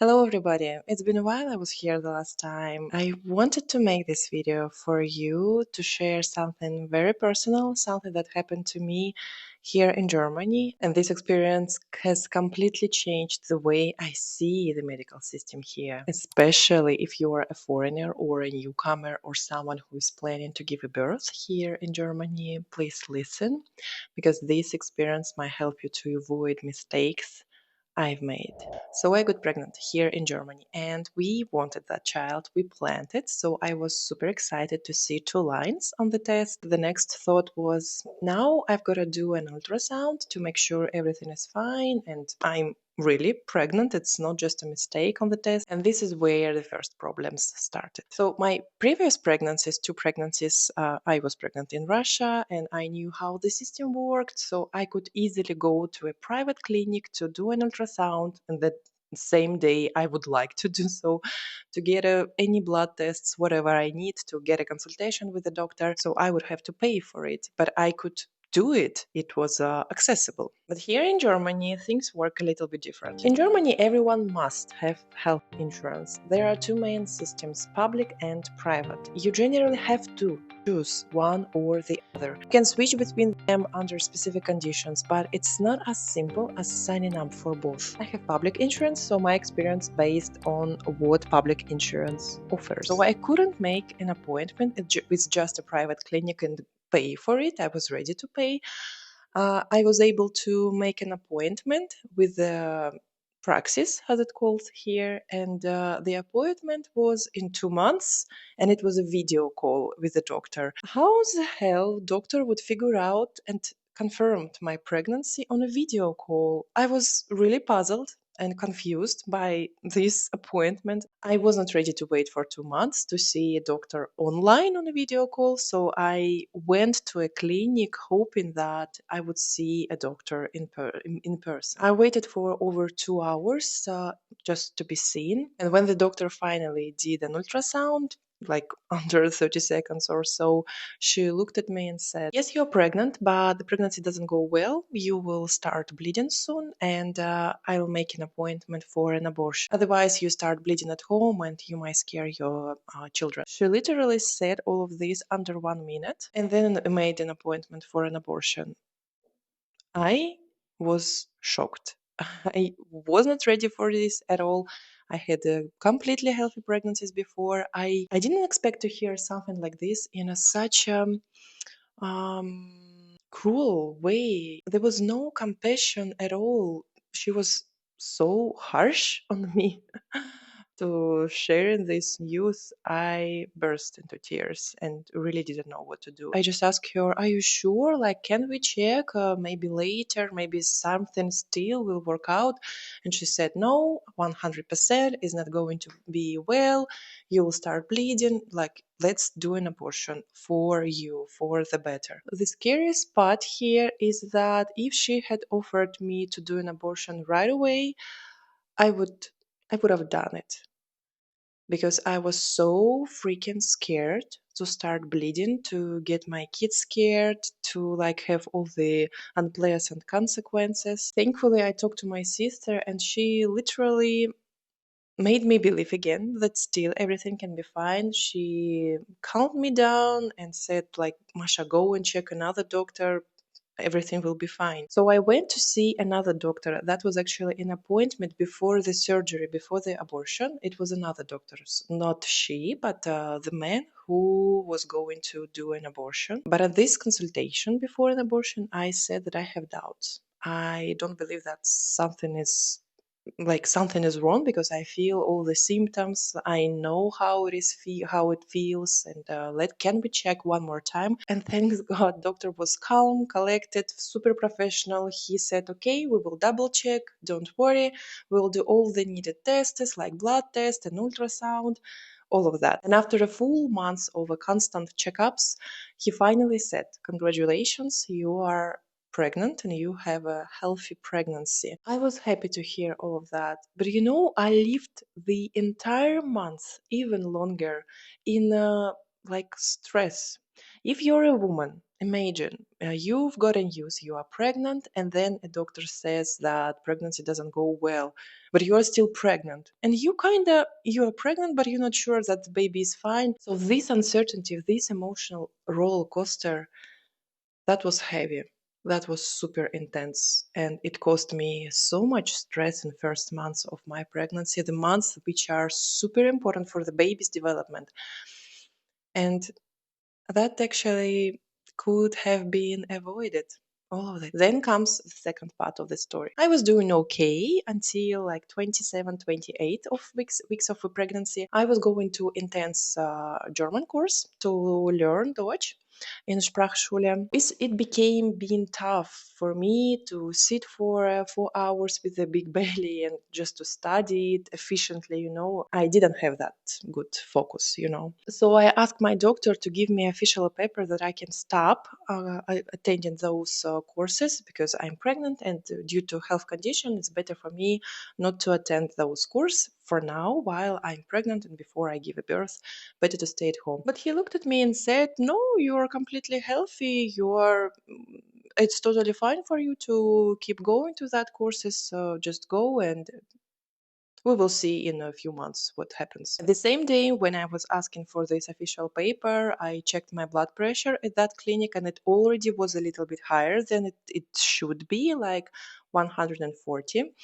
Hello everybody, it's been a while I was here the last time. I wanted to make this video for you to share something very personal, something that happened to me here in Germany. And this experience has completely changed the way I see the medical system here, especially if you are a foreigner or a newcomer or someone who is planning to give a birth here in Germany. Please listen, because this experience might help you to avoid mistakes I've made. So I got pregnant here in Germany and we wanted that child. We planned it. So I was super excited to see two lines on the test. The next thought was now I've got to do an ultrasound to make sure everything is fine and I'm really pregnant. It's not just a mistake on the test. And this is where the first problems started. So my previous pregnancies, two pregnancies, I was pregnant in Russia and I knew how the system worked. So I could easily go to a private clinic to do an ultrasound, and that same day I would like to do so, to get any blood tests, whatever I need, to get a consultation with the doctor. So I would have to pay for it, but I could do it. It was accessible. But here in Germany, things work a little bit different. In Germany, everyone must have health insurance. There are two main systems, public and private. You generally have to choose one or the other. You can switch between them under specific conditions, but it's not as simple as signing up for both. I have public insurance, so my experience based on what public insurance offers. So I couldn't make an appointment with just a private clinic and pay for it. I was ready to pay. I was able to make an appointment with the praxis, as it calls here, and the appointment was in 2 months, and it was a video call with the doctor. How the hell doctor would figure out and confirmed my pregnancy on a video call? I was really puzzled and confused by this appointment. I wasn't ready to wait for 2 months to see a doctor online on a video call, so I went to a clinic hoping that I would see a doctor in person. I waited for over 2 hours just to be seen, and when the doctor finally did an ultrasound, like under 30 seconds or so, she looked at me and said, "Yes, you're pregnant, but the pregnancy doesn't go well. You will start bleeding soon, and I'll make an appointment for an abortion. Otherwise, you start bleeding at home and you might scare your children." She literally said all of this under 1 minute and then made an appointment for an abortion. I was shocked. I was not ready for this at all. I had completely healthy pregnancies before. I didn't expect to hear something like this in such cruel way. There was no compassion at all. She was so harsh on me. To sharing this news, I burst into tears and really didn't know what to do. I just asked her, "Are you sure? Like, can we check? Maybe later, maybe something still will work out." And she said, "No, 100% is not going to be well. You will start bleeding. Like, let's do an abortion for you, for the better." The scariest part here is that if she had offered me to do an abortion right away, I would I would have done it, because I was so freaking scared to start bleeding, to get my kids scared, to like have all the unpleasant consequences. Thankfully, I talked to my sister and she literally made me believe again that still everything can be fine. She calmed me down and said, like, "Masha, go and check another doctor. Everything will be fine." So I went to see another doctor. That was actually an appointment before the surgery, before the abortion. It was another doctor, not she, but the man who was going to do an abortion. But at this consultation before an abortion, I said that I have doubts. I don't believe that something is wrong, because I feel all the symptoms. I know how how it feels, and can we check one more time? And thanks God, doctor was calm, collected, super professional. He said, "Okay, we will double check. Don't worry. We'll do all the needed tests like blood test and ultrasound." All of that. And after a full month of constant checkups, he finally said, "Congratulations, you are pregnant and you have a healthy pregnancy." I was happy to hear all of that. But I lived the entire month, even longer, in like stress. If you're a woman, imagine you've gotten news you are pregnant, and then a doctor says that pregnancy doesn't go well, but you are still pregnant. And you are pregnant, but you're not sure that the baby is fine. So this uncertainty, this emotional roller coaster, that was heavy. That was super intense. And it caused me so much stress in first months of my pregnancy, the months which are super important for the baby's development. And that actually could have been avoided. All of that. Then comes the second part of the story. I was doing okay until like 27, 28 of weeks of pregnancy. I was going to intense German course to learn Deutsch in Sprachschule. It became being tough for me to sit for 4 hours with a big belly and just to study it efficiently. I didn't have that good focus. So I asked my doctor to give me official paper that I can stop attending those courses because I'm pregnant, and due to health condition, it's better for me not to attend those courses for now while I'm pregnant and before I give a birth. Better to stay at home. But he looked at me and said, "No, you are completely healthy. It's totally fine for you to keep going to that courses. So just go, and we will see in a few months what happens." The same day, when I was asking for this official paper, I checked my blood pressure at that clinic, and it already was a little bit higher than it should be, like 140.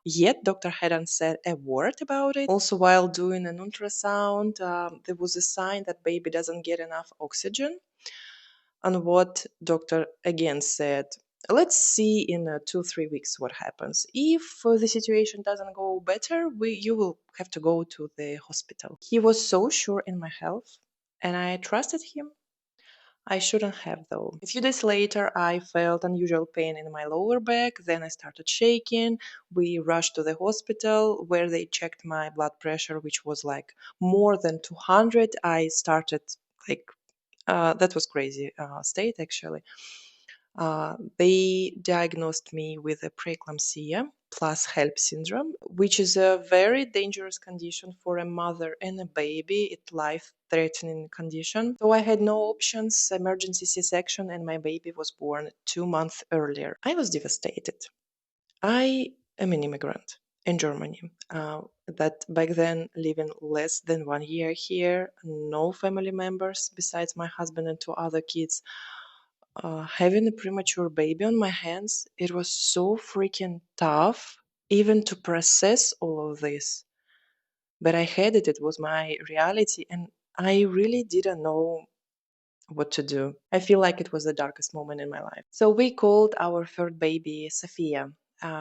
Yet, doctor hadn't said a word about it. Also, while doing an ultrasound, there was a sign that baby doesn't get enough oxygen. And what doctor again said, let's see in 2 3 weeks what happens. If the situation doesn't go better, you will have to go to the hospital. He was so sure in my health, and I trusted him. I shouldn't have, though. A few days later, I felt unusual pain in my lower back. Then I started shaking. We rushed to the hospital where they checked my blood pressure, which was like more than 200. I started like that was crazy state actually. They diagnosed me with a preeclampsia plus HELLP syndrome, which is a very dangerous condition for a mother and a baby. It's life-threatening condition. So I had no options, emergency C-section, and my baby was born 2 months earlier. I was devastated. I am an immigrant in Germany. That back then living less than 1 year here, no family members besides my husband and two other kids. Having a premature baby on my hands, it was so freaking tough even to process all of this. But I had it, it was my reality, and I really didn't know what to do. I feel like it was the darkest moment in my life. So we called our third baby Sophia.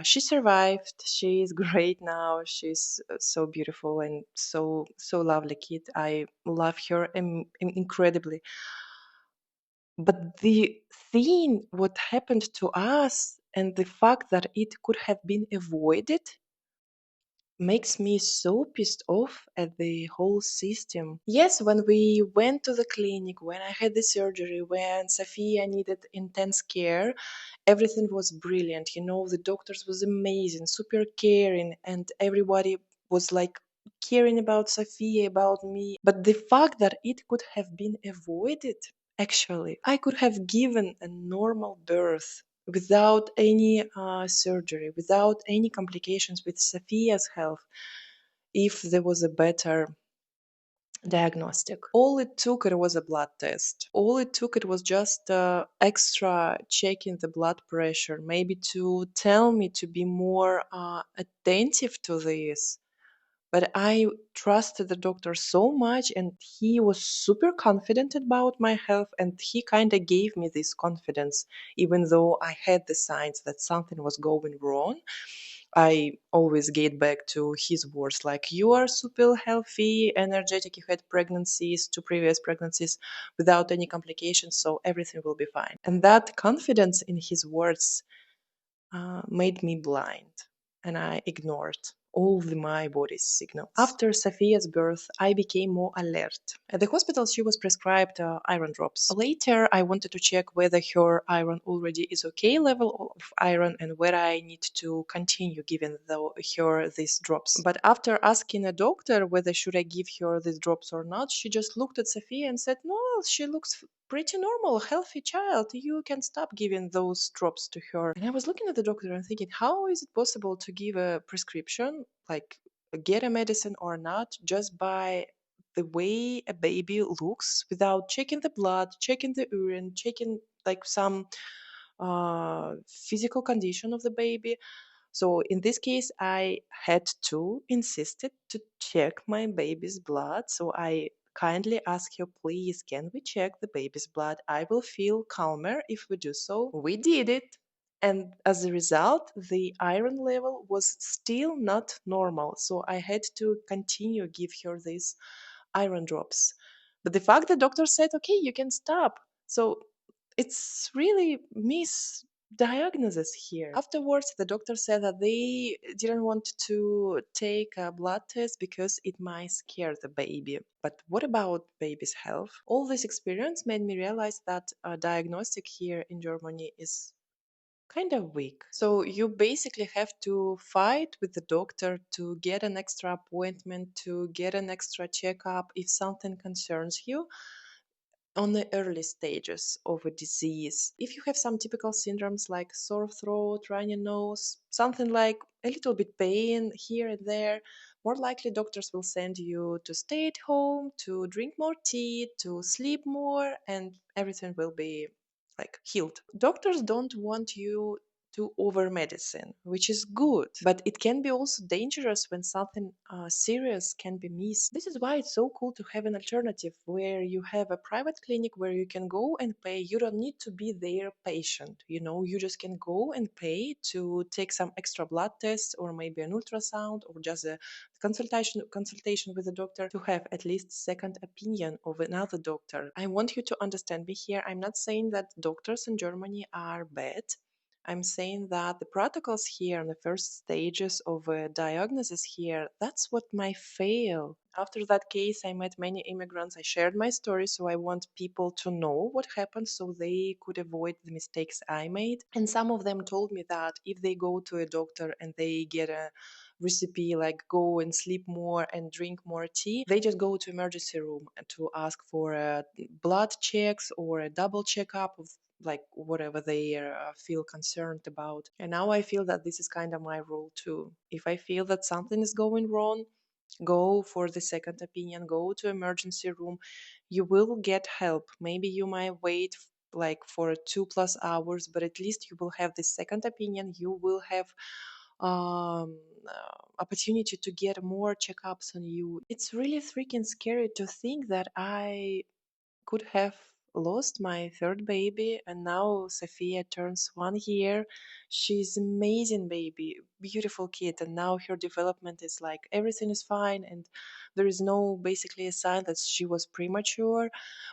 She survived. She's great now. She's so beautiful and so lovely kid. I love her incredibly. But the thing, what happened to us, and the fact that it could have been avoided, makes me so pissed off at the whole system. Yes, when we went to the clinic, when I had the surgery, when Sophia needed intense care, everything was brilliant. The doctors was amazing, super caring, and everybody was like caring about Sophia, about me. But the fact that it could have been avoided, actually, I could have given a normal birth without any surgery, without any complications with Sophia's health, if there was a better diagnostic. All it took it was a blood test. All it took it was just extra checking the blood pressure, maybe to tell me to be more attentive to this. But I trusted the doctor so much, and he was super confident about my health, and he kind of gave me this confidence, even though I had the signs that something was going wrong. I always get back to his words like, "You are super healthy, energetic, you had pregnancies, two previous pregnancies without any complications, so everything will be fine." And that confidence in his words made me blind, and I ignored all my body's signals. After Sophia's birth, I became more alert. At the hospital, she was prescribed iron drops. Later, I wanted to check whether her iron already is okay level of iron and whether I need to continue giving her these drops. But after asking a doctor whether should I give her these drops or not, she just looked at Sophia and said, "No, else. She looks pretty normal, healthy child. You can stop giving those drops to her. And I was looking at the doctor and thinking, how is it possible to give a prescription, like get a medicine or not, just by the way a baby looks without checking the blood, checking the urine, checking like some physical condition of the baby. So in this case, I had to insisted to check my baby's blood. So I kindly asked her, please, can we check the baby's blood? I will feel calmer if we do so. We did it. And as a result, the iron level was still not normal. So I had to continue give her these iron drops. But the fact the doctor said, okay, you can stop. So it's really misdiagnosis here. Afterwards, the doctor said that they didn't want to take a blood test because it might scare the baby. But what about baby's health? All this experience made me realize that diagnostic here in Germany is kind of weak. So you basically have to fight with the doctor to get an extra appointment, to get an extra checkup if something concerns you on the early stages of a disease. If you have some typical syndromes like sore throat, runny nose, something like a little bit pain here and there, more likely doctors will send you to stay at home, to drink more tea, to sleep more, and everything will be like healed. Doctors don't want you to over medicine, which is good, but it can be also dangerous when something serious can be missed. This is why it's so cool to have an alternative where you have a private clinic where you can go and pay. You don't need to be their patient, you know, you just can go and pay to take some extra blood tests or maybe an ultrasound or just a consultation with a doctor to have at least second opinion of another doctor. I want you to understand me here. I'm not saying that doctors in Germany are bad. I'm saying that the protocols here in the first stages of a diagnosis here, that's what might fail. After that case, I met many immigrants. I shared my story, so I want people to know what happened so they could avoid the mistakes I made. And some of them told me that if they go to a doctor and they get a recipe like go and sleep more and drink more tea, they just go to emergency room to ask for blood checks or a double checkup of like whatever they feel concerned about. And now I feel that this is kind of my rule too. If I feel that something is going wrong, go for the second opinion, go to emergency room. You will get help. Maybe you might wait like for 2+ hours, but at least you will have the second opinion. You will have opportunity to get more checkups on you. It's really freaking scary to think that I could have lost my third baby, and now Sophia turns 1 year. She's amazing baby, beautiful kid, and now her development is like everything is fine, and there is no basically a sign that she was premature.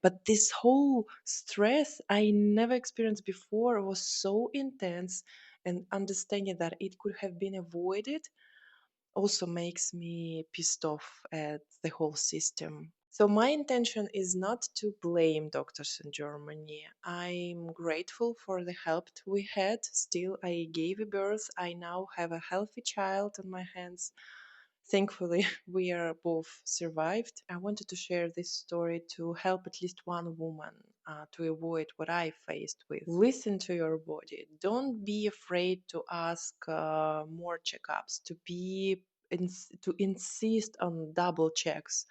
But this whole stress I never experienced before was so intense, and understanding that it could have been avoided also makes me pissed off at the whole system. So, my intention is not to blame doctors in Germany. I'm grateful for the help we had. Still, I gave a birth. I now have a healthy child on my hands. Thankfully, we are both survived. I wanted to share this story to help at least one woman to avoid what I faced with. Listen to your body. Don't be afraid to ask more checkups, to insist on double checks,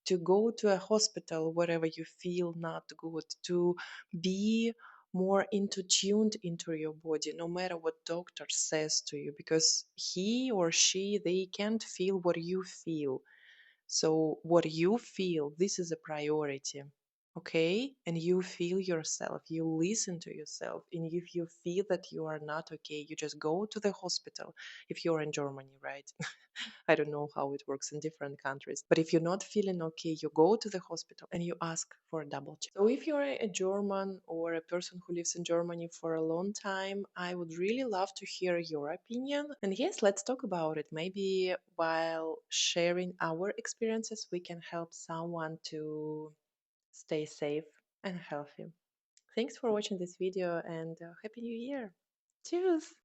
to go to a hospital wherever you feel not good, to be more into tuned into your body no matter what doctor says to you, because he or she, they can't feel what you feel. So what you feel, this is a priority. Okay, and you feel yourself, you listen to yourself, and if you feel that you are not okay, you just go to the hospital. If you're in Germany, right? I don't know how it works in different countries. But if you're not feeling okay, you go to the hospital and you ask for a double check. So if you're a German or a person who lives in Germany for a long time, I would really love to hear your opinion. And yes, let's talk about it. Maybe while sharing our experiences, we can help someone to stay safe and healthy. Thanks for watching this video and Happy New Year. Cheers!